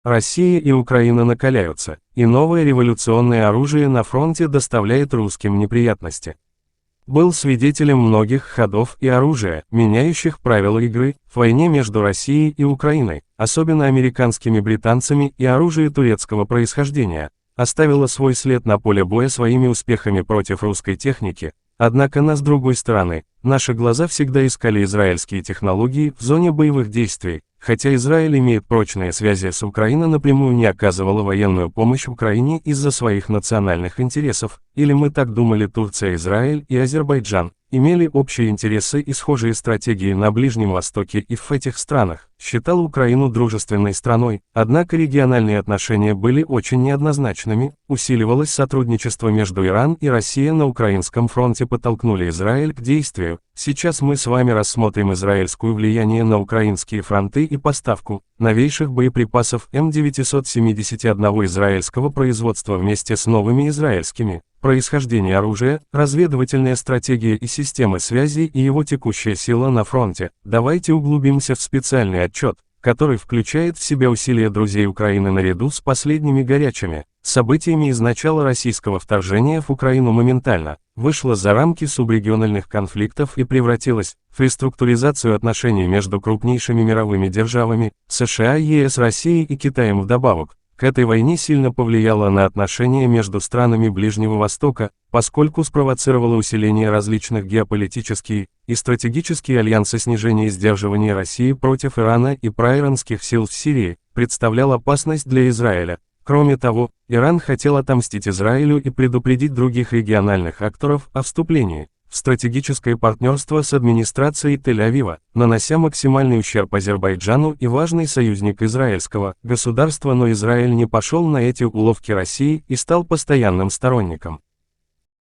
Россия и Украина накаляются, и новое революционное оружие на фронте доставляет русским неприятности. Был свидетелем многих ходов и оружия, меняющих правила игры, в войне между Россией и Украиной, особенно американскими британцами, и оружие турецкого происхождения, оставило свой след на поле боя своими успехами против русской техники, однако с другой стороны, наши глаза всегда искали израильские технологии в зоне боевых действий, хотя Израиль имеет прочные связи с Украиной, напрямую не оказывала военную помощь Украине из-за своих национальных интересов, или мы так думали. Турция, Израиль и Азербайджан имели общие интересы и схожие стратегии на Ближнем Востоке и в этих странах, считал Украину дружественной страной, однако региональные отношения были очень неоднозначными, усиливалось сотрудничество между Иран и Россией на украинском фронте, подтолкнули Израиль к действию. Сейчас мы с вами рассмотрим израильское влияние на украинские фронты и поставку новейших боеприпасов М971 израильского производства вместе с новыми израильскими, происхождение оружия, разведывательная стратегия и системы связи и его текущая сила на фронте. Давайте углубимся в специальный отчет, который включает в себя усилия друзей Украины наряду с последними горячими событиями из начала российского вторжения в Украину моментально вышла за рамки субрегиональных конфликтов и превратилась в реструктуризацию отношений между крупнейшими мировыми державами США, ЕС, Россией и Китаем. Вдобавок к этой войне сильно повлияла на отношения между странами Ближнего Востока, поскольку спровоцировала усиление различных геополитических и стратегических альянсов, снижение сдерживания России против Ирана и проиранских сил в Сирии, представлял опасность для Израиля. Кроме того, Иран хотел отомстить Израилю и предупредить других региональных акторов о вступлении в стратегическое партнерство с администрацией Тель-Авива, нанося максимальный ущерб Азербайджану и важный союзник израильского государства. Но Израиль не пошел на эти уловки России и стал постоянным сторонником